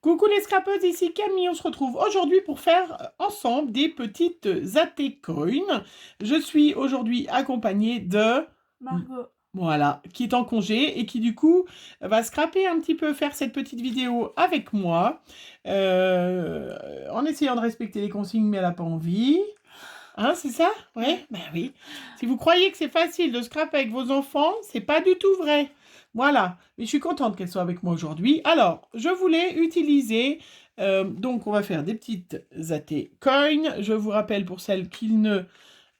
Coucou les scrapeuses, ici Camille, on se retrouve aujourd'hui pour faire ensemble des petites coins. Je suis aujourd'hui accompagnée de Margot. voilà, qui est en congé et qui du coup va scraper un petit peu, faire cette petite vidéo avec moi, en essayant de respecter les consignes, mais elle n'a pas envie. Hein, c'est ça? Ouais, Ouais. ben oui. Si vous croyez que c'est facile de scraper avec vos enfants, c'est pas du tout vrai. Voilà. Mais je suis contente qu'elle soit avec moi aujourd'hui. Alors, je voulais utiliser. Donc, on va faire des petites athées coins. Je vous rappelle pour celles qui ne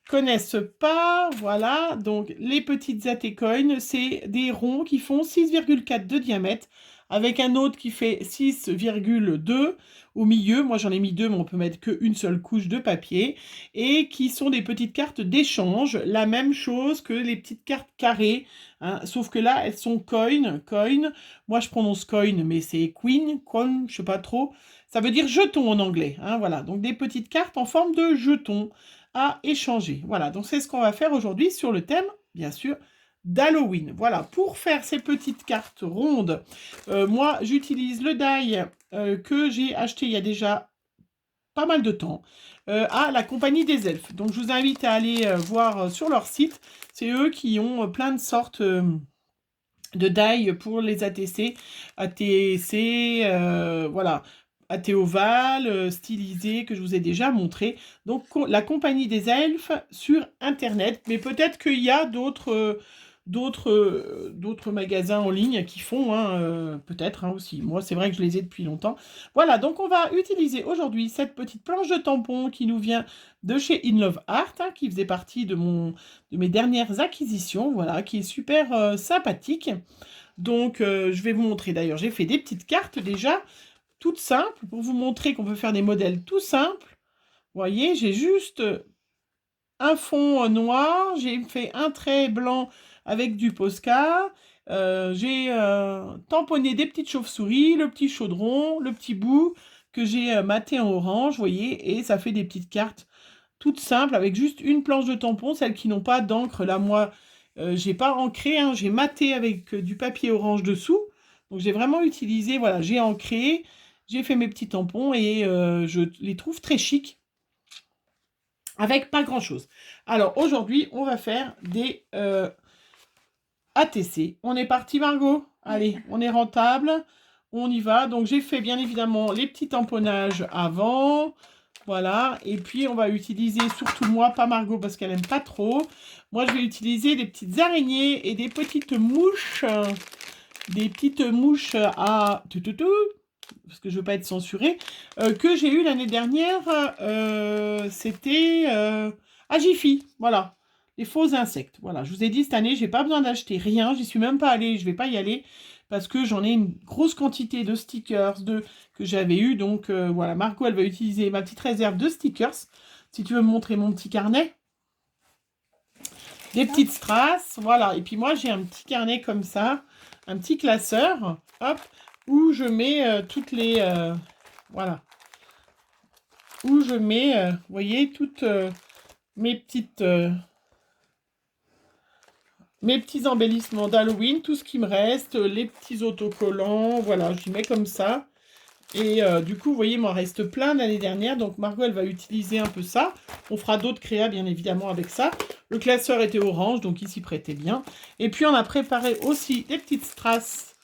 connaissent pas, voilà, donc les petites Atecoin, c'est des ronds qui font 6,4 de diamètre, avec un autre qui fait 6,2 au milieu. Moi j'en ai mis deux, mais on peut mettre qu'une seule couche de papier, et qui sont des petites cartes d'échange, la même chose que les petites cartes carrées, hein, sauf que là elles sont coin. Moi je prononce coin, mais c'est queen, coin, je sais pas trop. Ça veut dire jeton en anglais, hein, voilà. Donc des petites cartes en forme de jeton à échanger. Voilà, donc c'est ce qu'on va faire aujourd'hui sur le thème, bien sûr, d'Halloween. Voilà, pour faire ces petites cartes rondes, moi j'utilise le die que j'ai acheté il y a déjà pas mal de temps à la Compagnie des Elfes. Donc je vous invite à aller voir sur leur site. C'est eux qui ont plein de sortes de die pour les ATC, ATC, voilà, AT ovale, stylisé, que je vous ai déjà montré. Donc, la Compagnie des Elfes sur Internet, mais peut-être qu'il y a d'autres magasins en ligne qui font, hein, peut-être hein, aussi. Moi, c'est vrai que je les ai depuis longtemps. Voilà, donc on va utiliser aujourd'hui cette petite planche de tampon qui nous vient de chez In Love Art, hein, qui faisait partie de mes dernières acquisitions, voilà, qui est super sympathique. Donc, je vais vous montrer d'ailleurs, j'ai fait des petites cartes déjà, toutes simples, pour vous montrer qu'on peut faire des modèles tout simples. Vous voyez, j'ai juste un fond noir, j'ai fait un trait blanc avec du Posca, j'ai tamponné des petites chauves-souris, le petit chaudron, le petit bout que j'ai maté en orange, vous voyez, et ça fait des petites cartes toutes simples avec juste une planche de tampon, celles qui n'ont pas d'encre. Là, moi, j'ai pas ancré, hein, j'ai maté avec du papier orange dessous. Donc j'ai vraiment utilisé, voilà, j'ai ancré, j'ai fait mes petits tampons et je les trouve très chics avec pas grand-chose. Alors aujourd'hui, on va faire des ATC. On est parti, Margot? Allez, on est rentable. On y va. Donc j'ai fait bien évidemment les petits tamponnages avant. Voilà, et puis on va utiliser, surtout moi, pas Margot parce qu'elle aime pas trop. Moi, je vais utiliser des petites araignées et des petites mouches. Des petites mouches à parce que je veux pas être censurée, que j'ai eu l'année dernière. C'était à Jiffy, voilà. Les faux insectes. Voilà, je vous ai dit, cette année, j'ai pas besoin d'acheter rien. J'y suis même pas allée, je vais pas y aller parce que j'en ai une grosse quantité de stickers que j'avais eu. Donc voilà, Margot, elle va utiliser ma petite réserve de stickers. Si tu veux me montrer mon petit carnet. Des petites strass, voilà. Et puis moi, j'ai un petit carnet comme ça, un petit classeur, hop, où je mets toutes les... voilà. Où je mets, vous voyez, toutes mes petites... mes petits embellissements d'Halloween, tout ce qui me reste, les petits autocollants, voilà, je les mets comme ça. Et du coup, vous voyez, il m'en reste plein l'année dernière. Donc, Margot, elle va utiliser un peu ça. On fera d'autres créas, bien évidemment, avec ça. Le classeur était orange, donc il s'y prêtait bien. Et puis, on a préparé aussi des petites strass,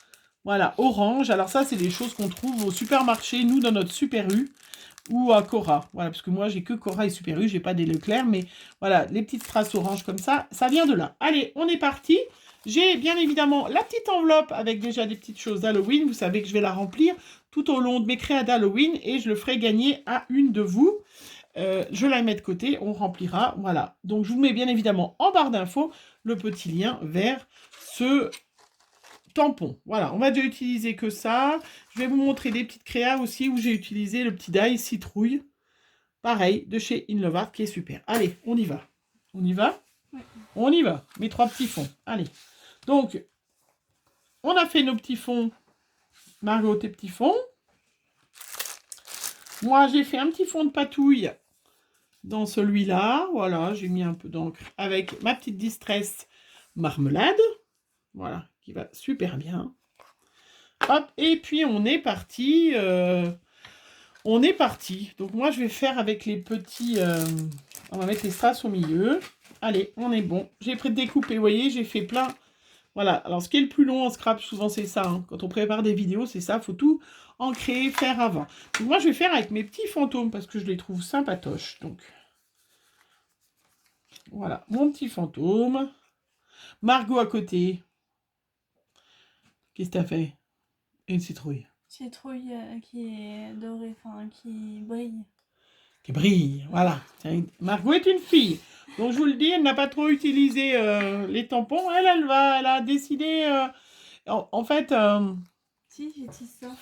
voilà, orange. Alors ça, c'est des choses qu'on trouve au supermarché, nous, dans notre Super U, ou à Cora. Voilà, parce que moi, j'ai que Cora et Super U, j'ai pas des Leclerc. Mais voilà, les petites strass orange comme ça vient de là. Allez, on est parti. J'ai bien évidemment la petite enveloppe avec déjà des petites choses d'Halloween. Vous savez que je vais la remplir tout au long de mes créas d'Halloween et je le ferai gagner à une de vous. Je la mets de côté, on remplira. Voilà. Donc, je vous mets bien évidemment en barre d'infos le petit lien vers ce tampon. Voilà, on va déjà utiliser que ça. Je vais vous montrer des petites créas aussi où j'ai utilisé le petit die citrouille. Pareil, de chez Inlovart qui est super. Allez, on y va. On y va? Oui. On y va. Mes trois petits fonds. Allez. Donc, on a fait nos petits fonds. Margot, tes petits fonds. Moi, j'ai fait un petit fond de patouille dans celui-là. Voilà, j'ai mis un peu d'encre avec ma petite distress marmelade. Voilà, qui va super bien. Hop, et puis on est parti. On est parti. Donc moi, je vais faire avec les petits... on va mettre les strass au milieu. Allez, on est bon. J'ai découpé, vous voyez, j'ai fait plein... Voilà, alors ce qui est le plus long en scrap, souvent c'est ça. Hein. Quand on prépare des vidéos, c'est ça, il faut tout ancrer, faire avant. Donc moi, je vais faire avec mes petits fantômes parce que je les trouve sympatoches. Donc, voilà, mon petit fantôme. Margot à côté. Qu'est-ce que t'as fait? Une citrouille. Citrouille qui est dorée, enfin qui brille. Qui brille, voilà. Margot est une fille. Donc je vous le dis, elle n'a pas trop utilisé les tampons. Elle a décidé... en fait... Si, j'utilise ça.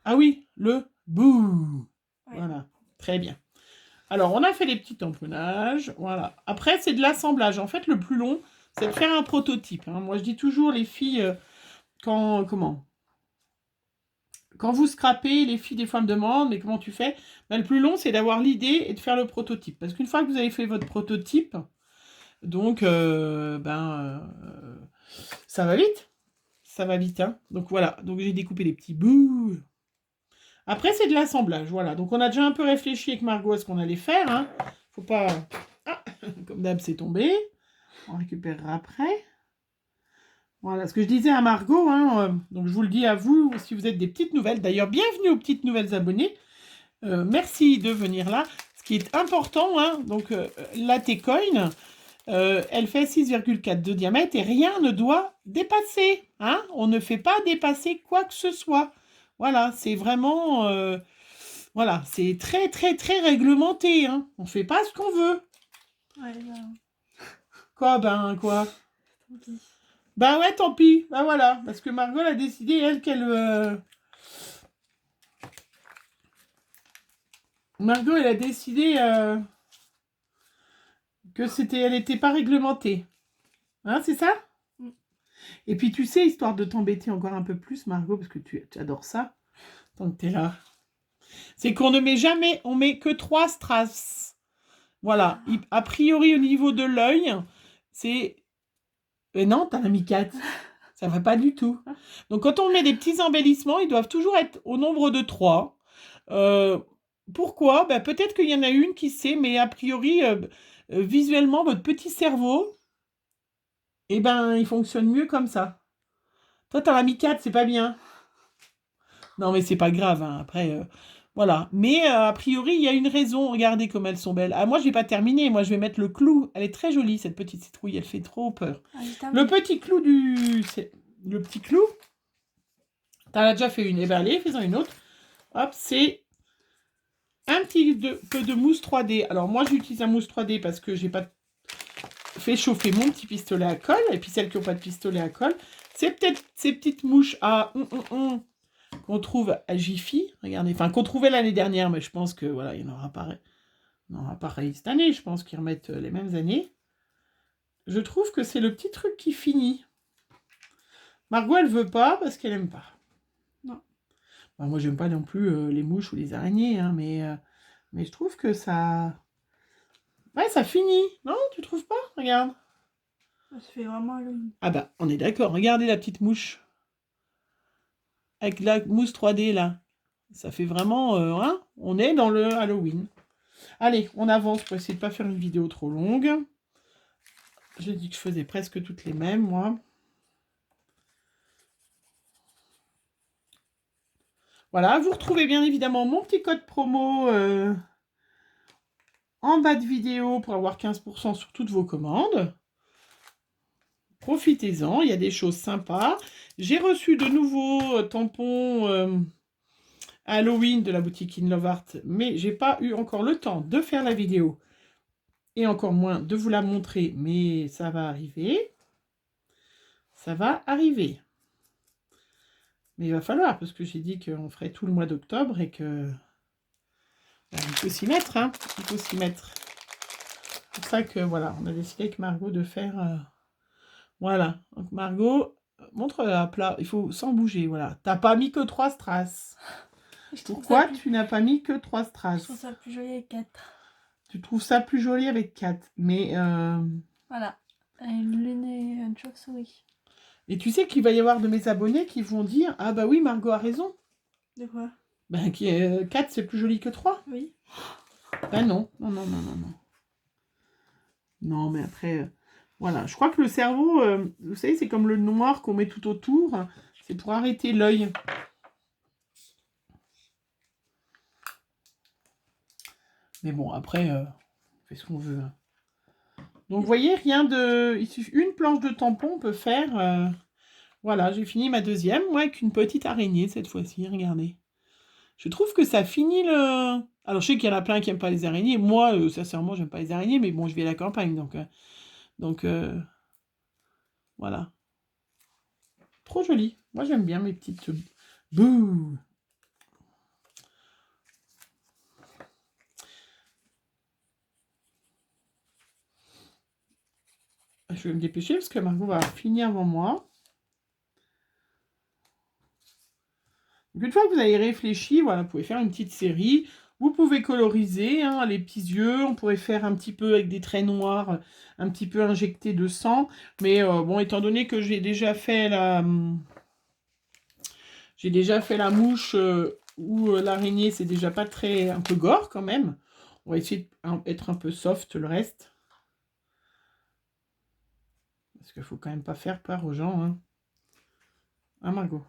Ah oui, le bouh. Ouais. Voilà, très bien. Alors, on a fait les petits tamponnages. Voilà. Après, c'est de l'assemblage. En fait, le plus long, c'est de faire un prototype. Hein. Moi, je dis toujours, les filles, quand vous scrapez, les filles, des fois, me demandent, mais comment tu fais? Ben, le plus long, c'est d'avoir l'idée et de faire le prototype. Parce qu'une fois que vous avez fait votre prototype, donc, ça va vite. Ça va vite, hein. Donc, voilà. Donc, j'ai découpé les petits bouts. Après, c'est de l'assemblage, voilà. Donc, on a déjà un peu réfléchi avec Margot à ce qu'on allait faire. Hein. Faut pas... Ah, comme d'hab, c'est tombé. On récupérera après. Voilà, ce que je disais à Margot, hein, donc je vous le dis à vous, si vous êtes des petites nouvelles. D'ailleurs, bienvenue aux petites nouvelles abonnées. Merci de venir là. Ce qui est important, hein, donc la T-Coin, elle fait 6,4 de diamètre et rien ne doit dépasser. Hein. On ne fait pas dépasser quoi que ce soit. Voilà, c'est vraiment... voilà, c'est très, très, très réglementé. Hein. On ne fait pas ce qu'on veut. Ouais, ben... Quoi, ben, quoi? Tant pis. Ben ouais, tant pis. Ben voilà, parce que Margot a décidé, elle, qu'elle... Margot, elle a décidé que elle n'était pas réglementée. Hein, c'est ça? Mm. Et puis, tu sais, histoire de t'embêter encore un peu plus, Margot, parce que tu adores ça, tant que t'es là, c'est qu'on ne met jamais, on met que 3 strass. Voilà. A priori, au niveau de l'œil, c'est... Mais non, t'en as mis 4. Ça va pas du tout. Donc, quand on met des petits embellissements, ils doivent toujours être au nombre de 3. Pourquoi? Ben, peut-être qu'il y en a une qui sait, mais a priori, visuellement, votre petit cerveau, eh ben, il fonctionne mieux comme ça. Toi, t'en as mis 4, c'est pas bien. Non, mais c'est pas grave, hein. Après, voilà. Mais a priori, il y a une raison. Regardez comme elles sont belles. Ah, moi, je vais pas terminer. Moi, je vais mettre le clou. Elle est très jolie, cette petite citrouille. Elle fait trop peur. Ah, Le petit clou Le petit clou, t'en as déjà fait une. Eh ben, allez, fais-en une autre. Hop, c'est un petit peu de mousse 3D. Alors, moi, j'utilise un mousse 3D parce que j'ai pas fait chauffer mon petit pistolet à colle. Et puis, celles qui n'ont pas de pistolet à colle, c'est peut-être ces petites mouches à qu'on trouve à Jiffy. Regardez, enfin, qu'on trouvait l'année dernière, mais je pense que, voilà, il n'y en aura pas pareil cette année. Je pense qu'ils remettent les mêmes années. Je trouve que c'est le petit truc qui finit. Margot, elle veut pas parce qu'elle aime pas. Non. Bah, moi, j'aime pas non plus les mouches ou les araignées, hein, mais je trouve que ça... Ouais, ça finit. Non, tu trouves pas? Regarde. Ça se fait vraiment Halloween. Ah bah, on est d'accord. Regardez la petite mouche. Avec la mousse 3D, là. Ça fait vraiment... hein, on est dans le Halloween. Allez, on avance pour essayer de pas faire une vidéo trop longue. J'ai dit que je faisais presque toutes les mêmes, moi. Voilà, vous retrouvez bien évidemment mon petit code promo en bas de vidéo pour avoir 15% sur toutes vos commandes. Profitez-en, il y a des choses sympas. J'ai reçu de nouveaux tampons Halloween de la boutique In Love Art, mais j'ai pas eu encore le temps de faire la vidéo et encore moins de vous la montrer, mais ça va arriver. Ça va arriver. Mais il va falloir, parce que j'ai dit qu'on ferait tout le mois d'octobre et que... il faut s'y mettre, hein. Il faut s'y mettre. C'est pour ça que, voilà, on a décidé avec Margot de faire... Voilà. Donc, Margot, montre-la à plat. Il faut sans bouger, voilà. T'as pas mis que 3 strass. Pourquoi tu n'as pas mis que 3 strass? Je trouve ça plus joli avec 4. Tu trouves ça plus joli avec 4. Mais... Voilà. Une lune et une chauve-souris. Et tu sais qu'il va y avoir de mes abonnés qui vont dire, ah bah oui, Margot a raison. De quoi? Ben, 4, c'est plus joli que 3. Oui. Ben non, non, non, non, non, non. Non, mais après, voilà. Je crois que le cerveau, vous savez, c'est comme le noir qu'on met tout autour. C'est pour arrêter l'œil. Mais bon, après, on fait ce qu'on veut. Donc, vous voyez, rien de... Il suffit une planche de tampon, on peut faire... Voilà, j'ai fini ma deuxième, moi, avec une petite araignée cette fois-ci, regardez. Je trouve que ça finit le... Alors, je sais qu'il y en a plein qui n'aiment pas les araignées. Moi, sincèrement, j'aime pas les araignées, mais bon, je vis à la campagne, donc voilà. Trop joli. Moi, j'aime bien mes petites... Bouh! Je vais me dépêcher parce que Margot va finir avant moi. Donc, une fois que vous avez réfléchi, voilà, vous pouvez faire une petite série. Vous pouvez coloriser hein, les petits yeux. On pourrait faire un petit peu avec des traits noirs, un petit peu injecté de sang. Mais bon, étant donné que j'ai déjà fait la mouche ou l'araignée, c'est déjà pas très... un peu gore quand même. On va essayer d'être un peu soft le reste. Parce qu'il faut quand même pas faire peur aux gens. Hein, hein Margot?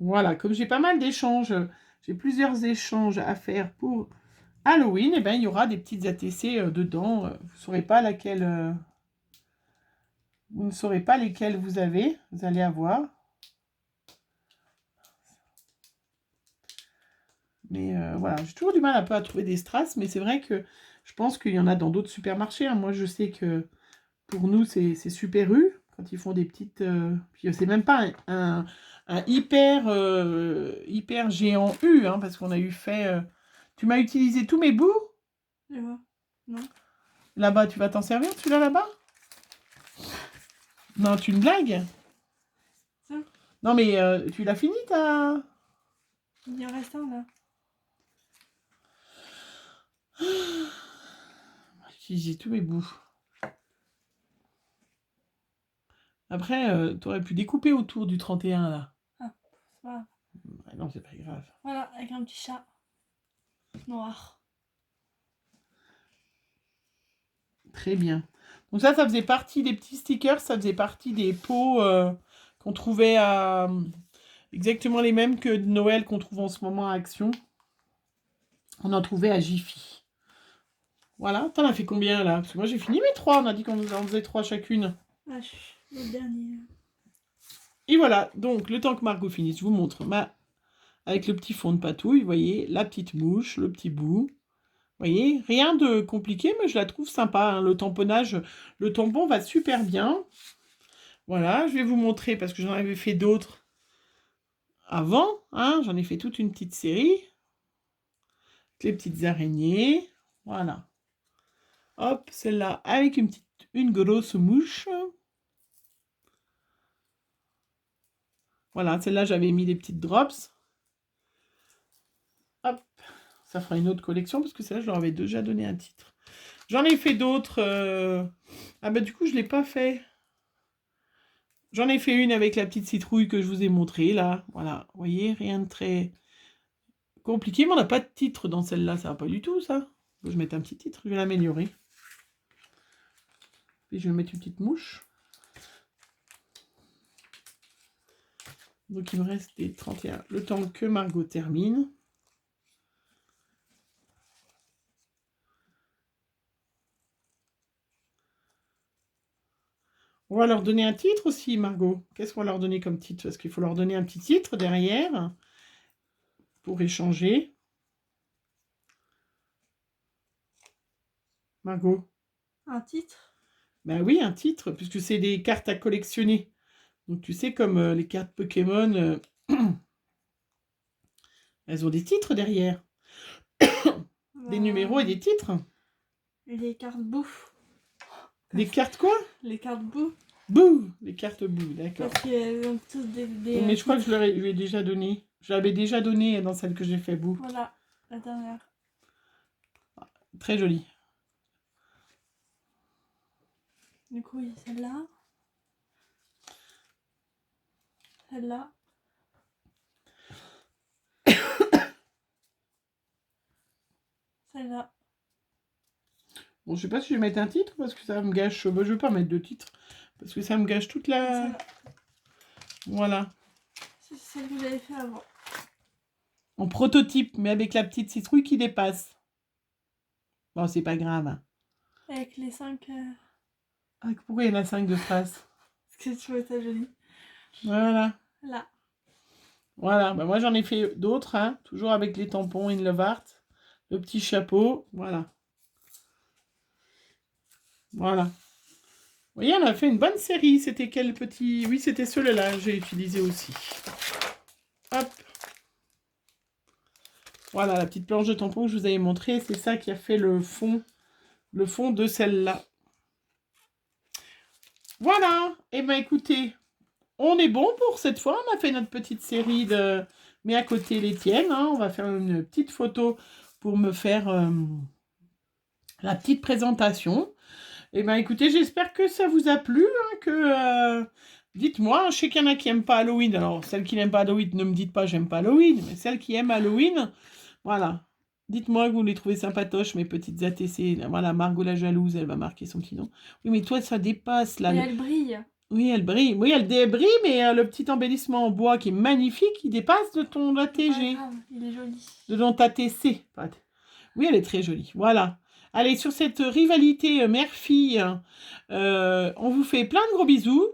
Voilà, comme j'ai pas mal d'échanges, j'ai plusieurs échanges à faire pour Halloween, et ben il y aura des petites ATC dedans. Vous saurez pas laquelle, vous ne saurez pas lesquelles vous allez avoir. Mais voilà, j'ai toujours du mal un peu à trouver des strass, mais c'est vrai que je pense qu'il y en a dans d'autres supermarchés. Hein. Moi, je sais que pour nous, c'est Super U, quand ils font des petites... puis c'est même pas un hyper, hyper géant U, hein, parce qu'on a eu fait... Tu m'as utilisé tous mes bouts? Je vois. Non. Là-bas, tu vas t'en servir, celui-là, là-bas? Non, tu me blagues? Ça? Non, mais tu l'as fini, ta... Il en reste un là. J'ai tous mes bouts. Après, tu aurais pu découper autour du 31, là. Ah, c'est pas grave. Ah non, c'est pas grave. Voilà, avec un petit chat noir. Très bien. Donc ça faisait partie des petits stickers, ça faisait partie des pots qu'on trouvait à... exactement les mêmes que de Noël qu'on trouve en ce moment à Action. On en trouvait à Jiffy. Voilà, t'en as fait combien là? Parce que moi j'ai fini mes 3, on a dit qu'on en faisait 3 chacune. Ah, le dernier. Et voilà, donc le temps que Margot finisse, je vous montre avec le petit fond de patouille, vous voyez, la petite mouche, le petit bout. Vous voyez, rien de compliqué, mais je la trouve sympa. Hein. Le tamponnage, le tampon va super bien. Voilà, je vais vous montrer parce que j'en avais fait d'autres avant. Hein. J'en ai fait toute une petite série. Les petites araignées. Voilà. Hop, celle-là avec une grosse mouche. Voilà, celle-là, j'avais mis des petites drops. Hop, ça fera une autre collection parce que celle-là, je leur avais déjà donné un titre. J'en ai fait d'autres. Ah bah du coup, je ne l'ai pas fait. J'en ai fait une avec la petite citrouille que je vous ai montrée, là. Voilà, vous voyez, rien de très compliqué, mais on n'a pas de titre dans celle-là, ça va pas du tout, ça. Je vais mettre un petit titre, je vais l'améliorer. Puis je vais mettre une petite mouche. Donc il me reste des 31, le temps que Margot termine. On va leur donner un titre aussi, Margot. Qu'est-ce qu'on va leur donner comme titre? Parce qu'il faut leur donner un petit titre derrière pour échanger. Margot? Un titre? Ben oui, un titre, puisque c'est des cartes à collectionner. Donc tu sais, comme les cartes Pokémon, elles ont des titres derrière. Des numéros et des titres. Et les cartes bouffe. Des cartes quoi? Les cartes bouffe. Bouh! Les cartes bouh, d'accord. Parce qu'elles ont toutes des Mais je crois que je lui ai déjà donné. Je l'avais déjà donné dans celle que j'ai fait bouh. Voilà, la dernière. Très jolie. Du coup, il y a celle-là. Celle-là. Celle-là. Bon, je sais pas si je vais mettre un titre parce que ça me gâche. Bah, je vais pas mettre de titre parce que ça me gâche toute la. Celle-là. Voilà. C'est celle que j'avais fait avant. En prototype, mais avec la petite citrouille qui dépasse. Bon, c'est pas grave. Hein. Avec les 5... Ah, pourquoi il y en a 5 de traces? Parce que tu vois ça joli. Voilà. Là. Voilà. Bah, moi, j'en ai fait d'autres. Hein. Toujours avec les tampons In Love Art. Le petit chapeau. Voilà. Voilà. Vous voyez, on a fait une bonne série. C'était quel petit... Oui, c'était celui-là. J'ai utilisé aussi. Hop. Voilà, la petite planche de tampon que je vous avais montrée. C'est ça qui a fait le fond de celle-là. Voilà. Eh bien, écoutez, on est bon pour cette fois. On a fait notre petite série de... Mais à côté les tiennes. Hein. On va faire une petite photo pour me faire la petite présentation. Eh bien, écoutez, j'espère que ça vous a plu. Hein, que... Dites-moi, je sais qu'il y en a qui n'aiment pas Halloween. Alors, celles qui n'aiment pas Halloween, ne me dites pas j'aime pas Halloween. Mais celles qui aiment Halloween, voilà. Dites-moi que vous les trouvez sympatoches, mes petites ATC. Voilà, Margot la jalouse, elle va marquer son petit nom. Oui, mais toi, ça dépasse, là. Et elle brille. Oui, elle brille. Oui, elle brille, mais le petit embellissement en bois qui est magnifique, il dépasse de ton ATG. Pas grave, il est joli. De ton ATC. Oui, elle est très jolie. Voilà. Allez, sur cette rivalité mère-fille, on vous fait plein de gros bisous.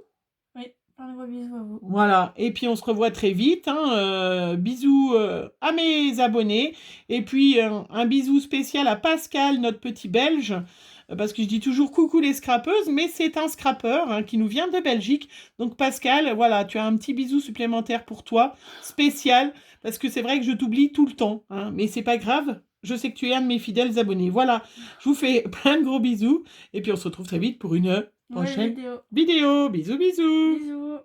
Oui, plein de gros bisous à vous. Voilà. Et puis, on se revoit très vite. Hein. Bisous à mes abonnés. Et puis, un bisou spécial à Pascal, notre petit Belge. Parce que je dis toujours coucou les scrappeuses, mais c'est un scrappeur hein, qui nous vient de Belgique. Donc Pascal, voilà, tu as un petit bisou supplémentaire pour toi, spécial, parce que c'est vrai que je t'oublie tout le temps. Hein, mais c'est pas grave, je sais que tu es un de mes fidèles abonnés. Voilà, je vous fais plein de gros bisous. Et puis on se retrouve très vite pour une prochaine vidéo. Bisous, bisous. Bisous.